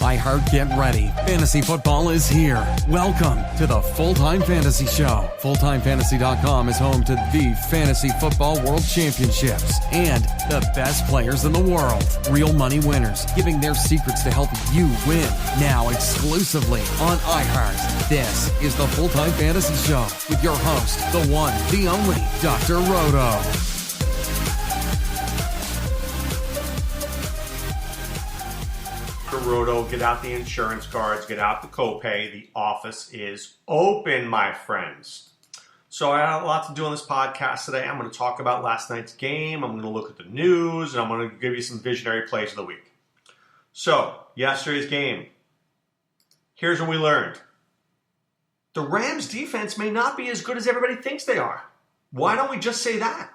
iHeart, get ready. Fantasy football is here. Welcome to the Full-Time Fantasy Show. FullTimeFantasy.com is home to the Fantasy Football World Championships and the best players in the world. Real money winners giving their secrets to help you win. Now exclusively on iHeart. This is the Full-Time Fantasy Show with your host, the one, the only, Dr. Roto. Roto, get out the insurance cards, get out the copay. The office is open, my friends. So I have a lot to do on this podcast today. I'm going to talk about last night's game. I'm going to look at the news, and I'm going to give you some visionary plays of the week. So, yesterday's game. Here's what we learned. The Rams defense may not be as good as everybody thinks they are. Why don't we just say that?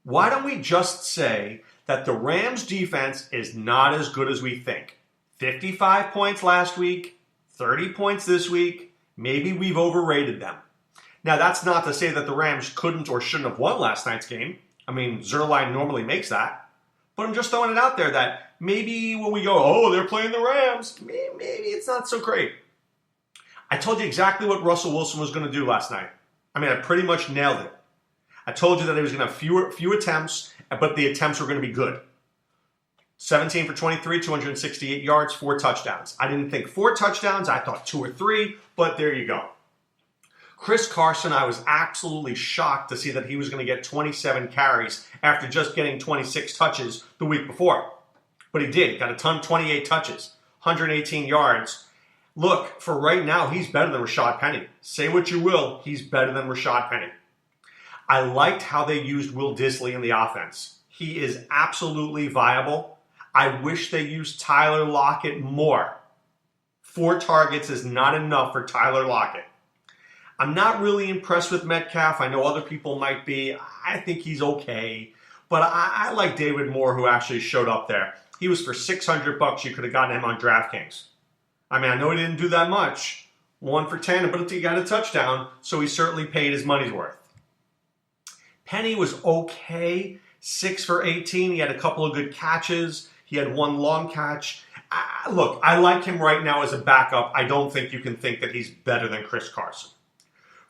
Why don't we just say that the Rams defense is not as good as we think? 55 points last week, 30 points this week. Maybe we've overrated them. Now, that's not to say that the Rams couldn't or shouldn't have won last night's game. I mean, Zerline normally makes that. But I'm just throwing it out there that maybe when we go, oh, they're playing the Rams, maybe it's not so great. I told you exactly what Russell Wilson was going to do last night. I mean, I pretty much nailed it. I told you that he was going to have few attempts, but the attempts were going to be good. 17 for 23, 268 yards, 4 touchdowns. I didn't think 4 touchdowns. I thought 2 or 3, but there you go. Chris Carson, I was absolutely shocked to see that he was going to get 27 carries after just getting 26 touches the week before. But he did. Got 28 touches, 118 yards. Look, for right now, he's better than Rashad Penny. Say what you will, he's better than Rashad Penny. I liked how they used Will Dissly in the offense. He is absolutely viable. I wish they used Tyler Lockett more. 4 targets is not enough for Tyler Lockett. I'm not really impressed with Metcalf. I know other people might be. I think he's okay. But I like David Moore, who actually showed up there. He was for $600. You could have gotten him on DraftKings. I mean, I know he didn't do that much. 1 for 10, but he got a touchdown, so he certainly paid his money's worth. Penny was okay. 6 for 18. He had a couple of good catches. He had 1 long catch. Look, I like him right now as a backup. I don't think you can think that he's better than Chris Carson.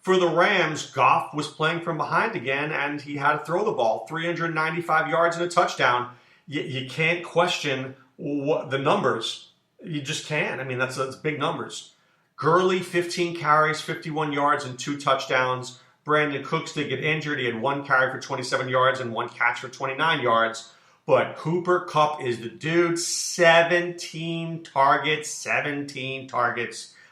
For the Rams, Goff was playing from behind again, and he had to throw the ball. 395 yards and a touchdown. You can't question the numbers. You just can't. I mean, that's big numbers. Gurley, 15 carries, 51 yards, and 2 touchdowns. Brandon Cooks did get injured. He had 1 carry for 27 yards and 1 catch for 29 yards. But Cooper Kupp is the dude. 17 targets.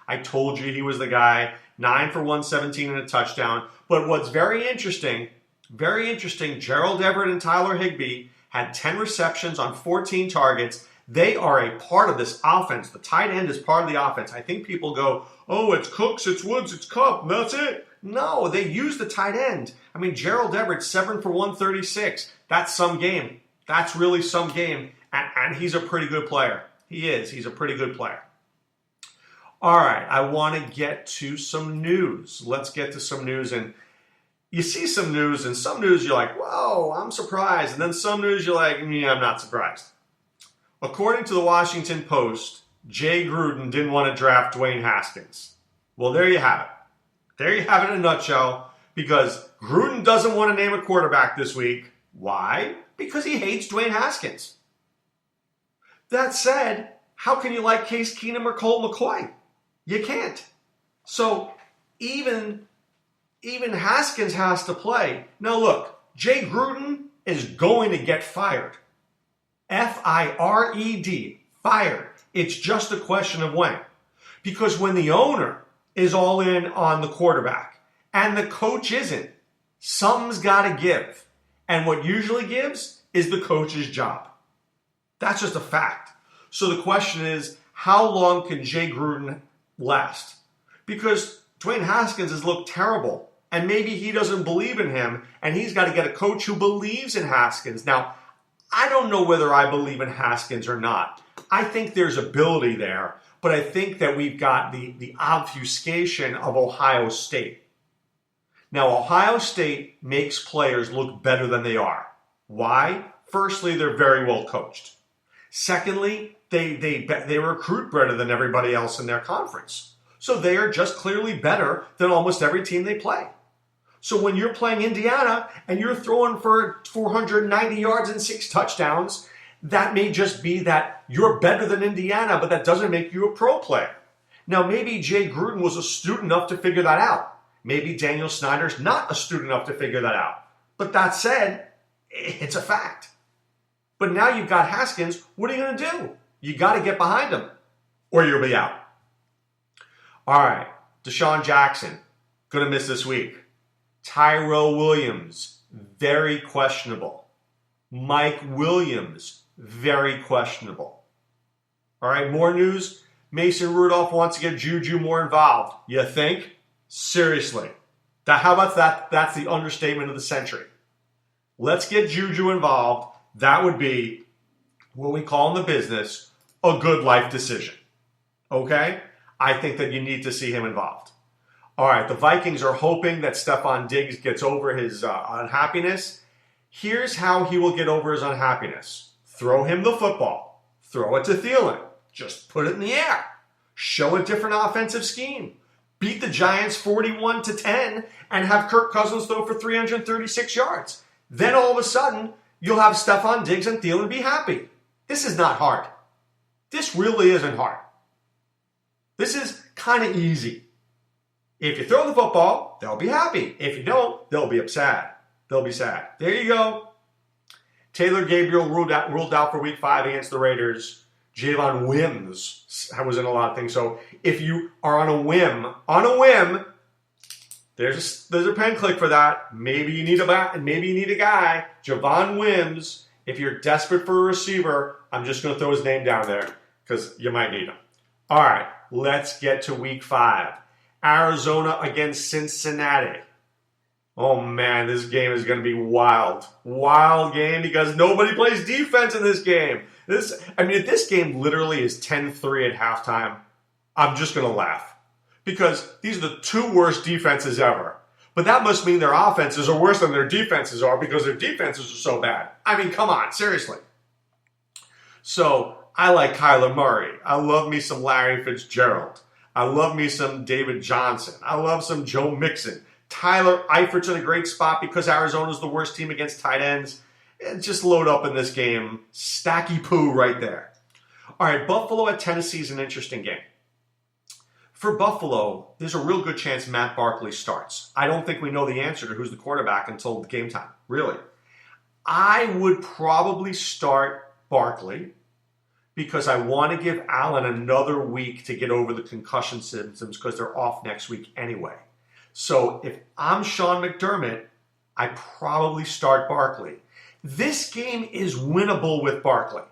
I told you he was the guy. 9 for 117 and a touchdown. But what's very interesting, Gerald Everett and Tyler Higbee had 10 receptions on 14 targets. They are a part of this offense. The tight end is part of the offense. I think people go, oh, it's Cooks, it's Woods, it's Kupp, that's it. No, they use the tight end. I mean, Gerald Everett, 7 for 136. That's some game. That's really some game. And he's a pretty good player. He is. He's a pretty good player. All right, I want to get to some news. Let's get to some news. And you see some news, and some news you're like, whoa, I'm surprised. And then some news you're like, yeah, I'm not surprised. According to the Washington Post, Jay Gruden didn't want to draft Dwayne Haskins. Well, there you have it. There you have it in a nutshell, because Gruden doesn't want to name a quarterback this week. Why? Because he hates Dwayne Haskins. That said, how can you like Case Keenum or Colt McCoy? You can't. So even Haskins has to play. Now look, Jay Gruden is going to get fired. Fired. Fired. It's just a question of when. Because when the owner is all in on the quarterback and the coach isn't, something's got to give. And what usually gives is the coach's job. That's just a fact. So the question is, how long can Jay Gruden last? Because Dwayne Haskins has looked terrible, and maybe he doesn't believe in him, and he's got to get a coach who believes in Haskins. Now, I don't know whether I believe in Haskins or not. I think there's ability there, but I think that we've got the obfuscation of Ohio State. Now, Ohio State makes players look better than they are. Why? Firstly, they're very well coached. Secondly, they recruit better than everybody else in their conference. So they are just clearly better than almost every team they play. So when you're playing Indiana and you're throwing for 490 yards and 6 touchdowns, that may just be that you're better than Indiana, but that doesn't make you a pro player. Now, maybe Jay Gruden was astute enough to figure that out. Maybe Daniel Snyder's not astute enough to figure that out. But that said, it's a fact. But now you've got Haskins. What are you going to do? You got to get behind him or you'll be out. All right, Deshaun Jackson, going to miss this week. Tyrell Williams, very questionable. Mike Williams, very questionable. All right, more news. Mason Rudolph wants to get Juju more involved. You think? Seriously. How about that? That's the understatement of the century. Let's get Juju involved. That would be what we call in the business a good life decision. Okay? I think that you need to see him involved. All right, the Vikings are hoping that Stephon Diggs gets over his unhappiness. Here's how he will get over his unhappiness. Throw him the football. Throw it to Thielen. Just put it in the air. Show a different offensive scheme. Beat the Giants 41-10 and have Kirk Cousins throw for 336 yards. Then all of a sudden, you'll have Stephon Diggs and Thielen be happy. This is not hard. This really isn't hard. This is kind of easy. If you throw the football, they'll be happy. If you don't, they'll be upset. They'll be sad. There you go. Taylor Gabriel ruled out for week 5 against the Raiders. Javon Wims was in a lot of things. So if you are on a whim, there's a pen click for that. Maybe you need a guy. Javon Wims. If you're desperate for a receiver, I'm just going to throw his name down there because you might need him. All right, let's get to week 5. Arizona against Cincinnati. Oh man, this game is going to be wild. Wild game because nobody plays defense in this game. If this game literally is 10-3 at halftime, I'm just going to laugh. Because these are the 2 worst defenses ever. But that must mean their offenses are worse than their defenses are because their defenses are so bad. I mean, come on, seriously. So, I like Kyler Murray. I love me some Larry Fitzgerald. I love me some David Johnson. I love some Joe Mixon. Tyler Eifert's in a great spot because Arizona's the worst team against tight ends. And just load up in this game. Stacky poo right there. All right, Buffalo at Tennessee is an interesting game. For Buffalo, there's a real good chance Matt Barkley starts. I don't think we know the answer to who's the quarterback until game time, really. I would probably start Barkley because I want to give Allen another week to get over the concussion symptoms because they're off next week anyway. So if I'm Sean McDermott, I probably start Barkley. This game is winnable with Barkley.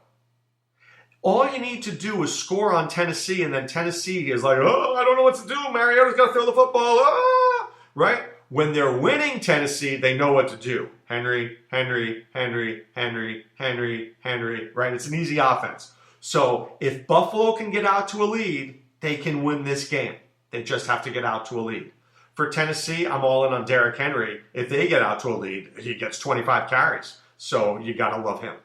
All you need to do is score on Tennessee, and then Tennessee is like, oh, I don't know what to do. Mariota's got to throw the football. Ah! Right? When they're winning Tennessee, they know what to do. Henry, Henry, Henry, Henry, Henry, Henry. Right? It's an easy offense. So if Buffalo can get out to a lead, they can win this game. They just have to get out to a lead. For Tennessee, I'm all in on Derrick Henry. If they get out to a lead, he gets 25 carries. So you got to love him.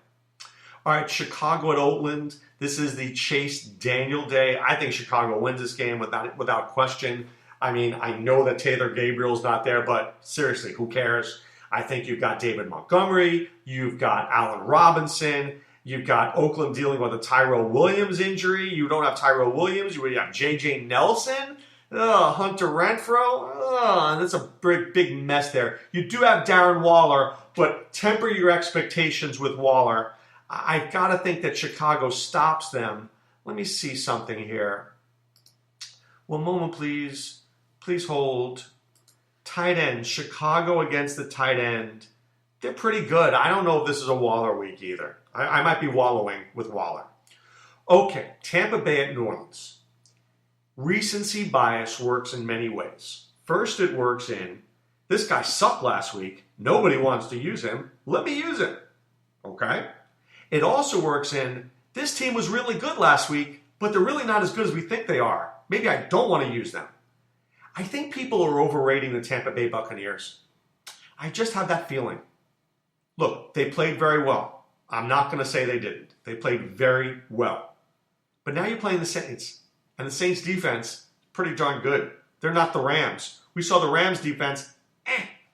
All right, Chicago at Oakland. This is the Chase Daniel day. I think Chicago wins this game without question. I mean, I know that Taylor Gabriel's not there, but seriously, who cares? I think you've got David Montgomery. You've got Allen Robinson. You've got Oakland dealing with a Tyrell Williams injury. You don't have Tyrell Williams. You have J.J. Nelson. Hunter Renfrow. That's a big mess there. You do have Darren Waller, but temper your expectations with Waller. I've got to think that Chicago stops them. Let me see something here. One moment, please. Please hold. Tight end. Chicago against the tight end. They're pretty good. I don't know if this is a Waller week either. I might be wallowing with Waller. Okay, Tampa Bay at New Orleans. Recency bias works in many ways. First, it works in, this guy sucked last week. Nobody wants to use him. Let me use him. Okay? It also works in, this team was really good last week, but they're really not as good as we think they are. Maybe I don't want to use them. I think people are overrating the Tampa Bay Buccaneers. I just have that feeling. Look, they played very well. I'm not going to say they didn't. They played very well. But now you're playing the Saints. And the Saints defense, pretty darn good. They're not the Rams. We saw the Rams defense,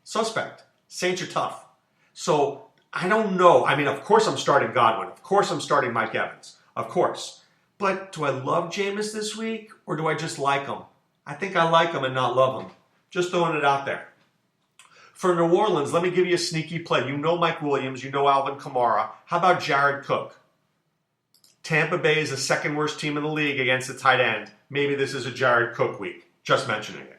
suspect. Saints are tough. So I don't know. I mean, of course I'm starting Godwin. Of course I'm starting Mike Evans. Of course. But do I love Jameis this week, or do I just like him? I think I like him and not love him. Just throwing it out there. For New Orleans, let me give you a sneaky play. You know Mike Williams. You know Alvin Kamara. How about Jared Cook? Tampa Bay is the second worst team in the league against the tight end. Maybe this is a Jared Cook week. Just mentioning it.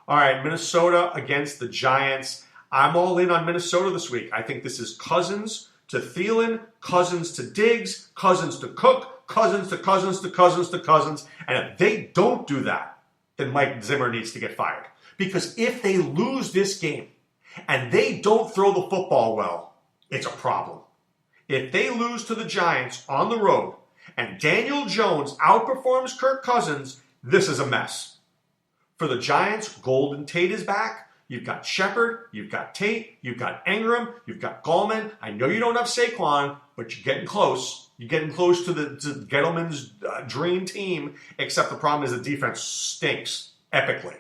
All right, Minnesota against the Giants. I'm all in on Minnesota this week. I think this is Cousins to Thielen, Cousins to Diggs, Cousins to Cook, Cousins to Cousins to Cousins to Cousins. And if they don't do that, then Mike Zimmer needs to get fired. Because if they lose this game and they don't throw the football well, it's a problem. If they lose to the Giants on the road and Daniel Jones outperforms Kirk Cousins, this is a mess. For the Giants, Golden Tate is back. You've got Shepard, you've got Tate, you've got Ingram, you've got Gallman. I know you don't have Saquon, but you're getting close. You're getting close to Gettleman's dream team, except the problem is the defense stinks epically.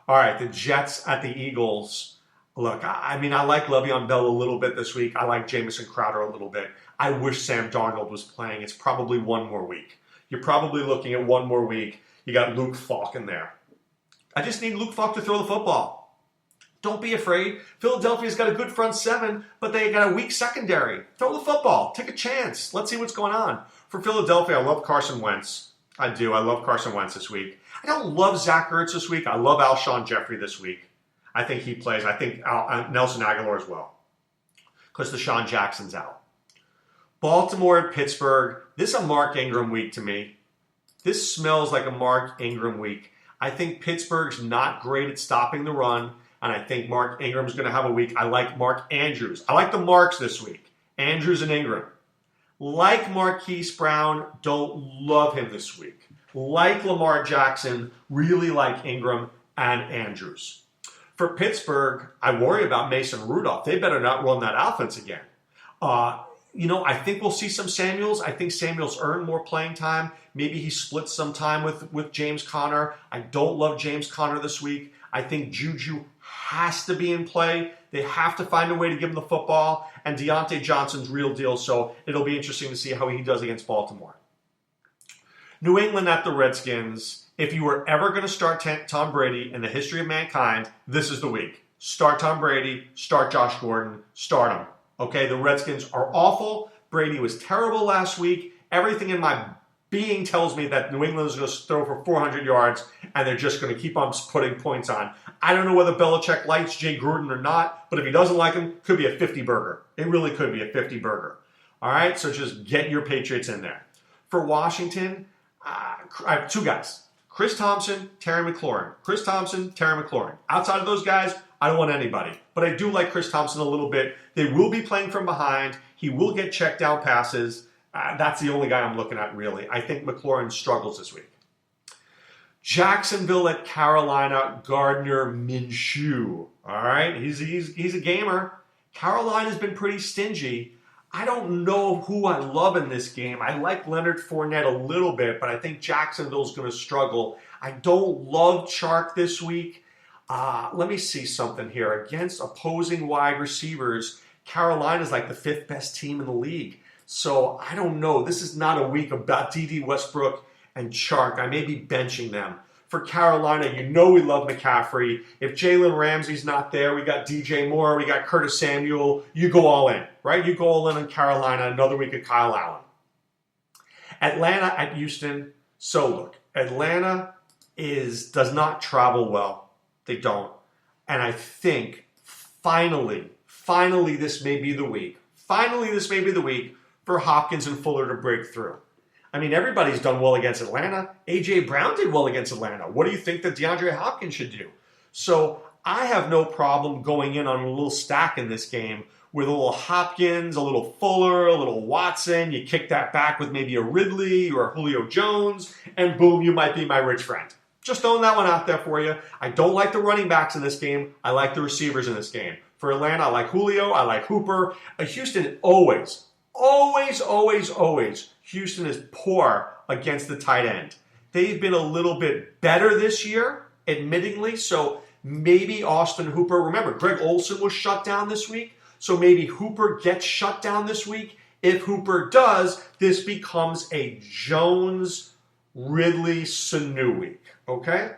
All right, the Jets at the Eagles. Look, I mean, I like Le'Veon Bell a little bit this week. I like Jamison Crowder a little bit. I wish Sam Darnold was playing. It's probably one more week. You're probably looking at one more week. You got Luke Falk in there. I just need Luke Falk to throw the football. Don't be afraid. Philadelphia's got a good front seven, but they got a weak secondary. Throw the football. Take a chance. Let's see what's going on. For Philadelphia, I love Carson Wentz. I do. I love Carson Wentz this week. I don't love Zach Ertz this week. I love Alshon Jeffrey this week. I think he plays. I think Nelson Aguilar as well. Because Deshaun Jackson's out. Baltimore at Pittsburgh. This is a Mark Ingram week to me. This smells like a Mark Ingram week. I think Pittsburgh's not great at stopping the run, and I think Mark Ingram's going to have a week. I like Mark Andrews. I like the Marks this week. Andrews and Ingram. Like Marquise Brown, don't love him this week. Like Lamar Jackson, really like Ingram and Andrews. For Pittsburgh, I worry about Mason Rudolph. They better not run that offense again. I think we'll see some Samuels. I think Samuels earned more playing time. Maybe he splits some time with James Conner. I don't love James Conner this week. I think Juju has to be in play. They have to find a way to give him the football. And Deontay Johnson's real deal, so it'll be interesting to see how he does against Baltimore. New England at the Redskins. If you were ever going to start Tom Brady in the history of mankind, this is the week. Start Tom Brady, start Josh Gordon, start him. Okay, the Redskins are awful. Brady was terrible last week. Everything in my being tells me that New England is going to throw for 400 yards, and they're just going to keep on putting points on. I don't know whether Belichick likes Jay Gruden or not, but if he doesn't like him, it could be a 50-burger. It really could be a 50-burger. All right, so just get your Patriots in there. For Washington, I have two guys. Chris Thompson, Terry McLaurin. Chris Thompson, Terry McLaurin. Outside of those guys, I don't want anybody. But I do like Chris Thompson a little bit. They will be playing from behind. He will get check down passes. That's the only guy I'm looking at, really. I think McLaurin struggles this week. Jacksonville at Carolina, Gardner Minshew. All right, he's a gamer. Carolina's been pretty stingy. I don't know who I love in this game. I like Leonard Fournette a little bit, but I think Jacksonville's going to struggle. I don't love Chark this week. Let me see something here. Against opposing wide receivers, Carolina's like the fifth best team in the league. So I don't know. This is not a week about D.D. Westbrook and Chark. I may be benching them. For Carolina, you know we love McCaffrey. If Jalen Ramsey's not there, we got DJ Moore, we got Curtis Samuel. You go all in, right? You go all in on Carolina. Another week of Kyle Allen. Atlanta at Houston. So look, Atlanta does not travel well. They don't. And I think finally this may be the week. Finally this may be the week for Hopkins and Fuller to break through. I mean, everybody's done well against Atlanta. A.J. Brown did well against Atlanta. What do you think that DeAndre Hopkins should do? So I have no problem going in on a little stack in this game with a little Hopkins, a little Fuller, a little Watson. You kick that back with maybe a Ridley or a Julio Jones, and boom, you might be my rich friend. Just throwing that one out there for you. I don't like the running backs in this game. I like the receivers in this game. For Atlanta, I like Julio. I like Hooper. Houston, always Houston is poor against the tight end. They've been a little bit better this year, admittingly, so maybe Austin Hooper. Remember, Greg Olsen was shut down this week, so maybe Hooper gets shut down this week. If Hooper does, this becomes a Jones-Ridley-Sanu week, okay?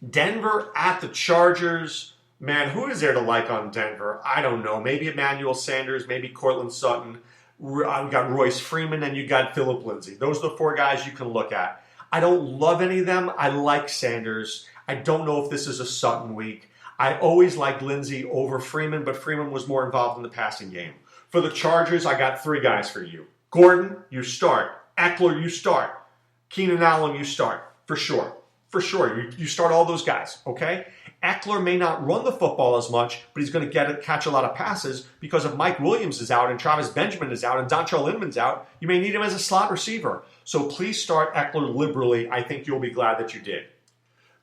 Denver at the Chargers. Man, who is there to like on Denver? I don't know. Maybe Emmanuel Sanders, maybe Cortland Sutton. You got Royce Freeman, and you got Phillip Lindsay. Those are the four guys you can look at. I don't love any of them. I like Sanders. I don't know if this is a Sutton week. I always liked Lindsay over Freeman, but Freeman was more involved in the passing game. For the Chargers, I got three guys for you. Gordon, you start. Eckler, you start. Keenan Allen, you start. For sure. For sure. You start all those guys, okay? Eckler may not run the football as much, but he's going to catch a lot of passes because if Mike Williams is out and Travis Benjamin is out and Dontrell Inman's out, you may need him as a slot receiver. So please start Eckler liberally. I think you'll be glad that you did.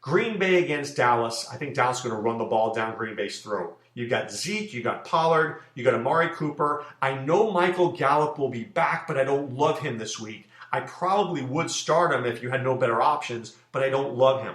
Green Bay against Dallas. I think Dallas is going to run the ball down Green Bay's throat. You got Zeke, you got Pollard, you got Amari Cooper. I know Michael Gallup will be back, but I don't love him this week. I probably would start him if you had no better options, but I don't love him.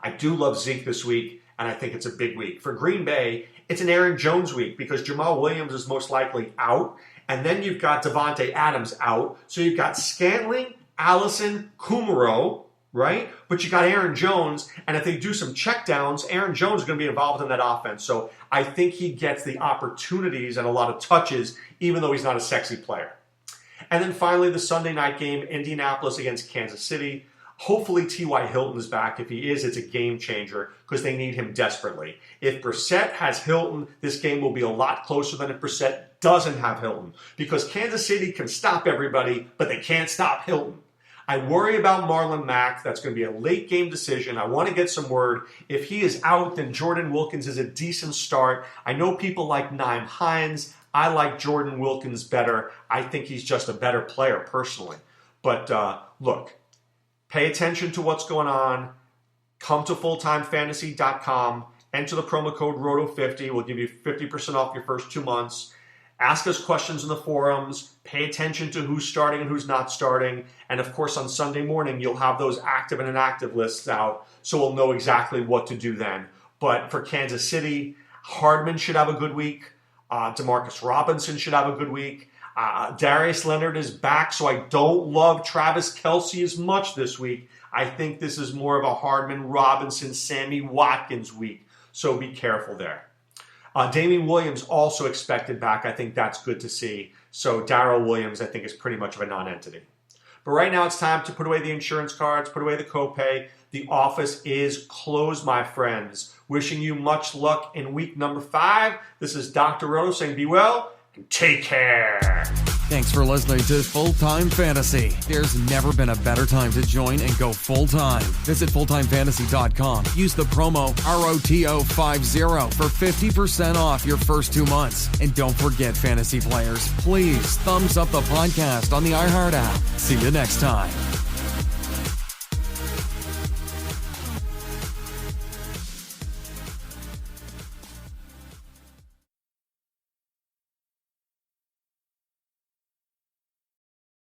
I do love Zeke this week, and I think it's a big week. For Green Bay, it's an Aaron Jones week because Jamal Williams is most likely out, and then you've got Devontae Adams out. So you've got Scantling, Allison, Kumaro, right? But you got Aaron Jones, and if they do some checkdowns, Aaron Jones is going to be involved in that offense. So I think he gets the opportunities and a lot of touches, even though he's not a sexy player. And then finally, the Sunday night game, Indianapolis against Kansas City. Hopefully T.Y. Hilton is back. If he is, it's a game changer because they need him desperately. If Brissett has Hilton, this game will be a lot closer than if Brissett doesn't have Hilton because Kansas City can stop everybody, but they can't stop Hilton. I worry about Marlon Mack. That's going to be a late game decision. I want to get some word. If he is out, then Jordan Wilkins is a decent start. I know people like Nyheim Hines. I like Jordan Wilkins better. I think he's just a better player personally. But look, pay attention to what's going on. Come to fulltimefantasy.com. Enter the promo code ROTO50. We'll give you 50% off your first 2 months. Ask us questions in the forums. Pay attention to who's starting and who's not starting. And of course, on Sunday morning, you'll have those active and inactive lists out, so we'll know exactly what to do then. But for Kansas City, Hardman should have a good week. Demarcus Robinson should have a good week. Darius Leonard is back, so I don't love Travis Kelce as much this week. I think this is more of a Hardman, Robinson, Sammy Watkins week, so be careful there. Damian Williams also expected back. I think that's good to see. So Darrell Williams, I think, is pretty much of a non-entity. But right now it's time to put away the insurance cards, put away the copay. The office is closed, my friends. Wishing you much luck in week number 5. This is Dr. Roto saying be well and take care. Thanks for listening to Full Time Fantasy. There's never been a better time to join and go full time. Visit fulltimefantasy.com. Use the promo ROTO50 for 50% off your first 2 months. And don't forget, fantasy players, please thumbs up the podcast on the iHeart app. See you next time.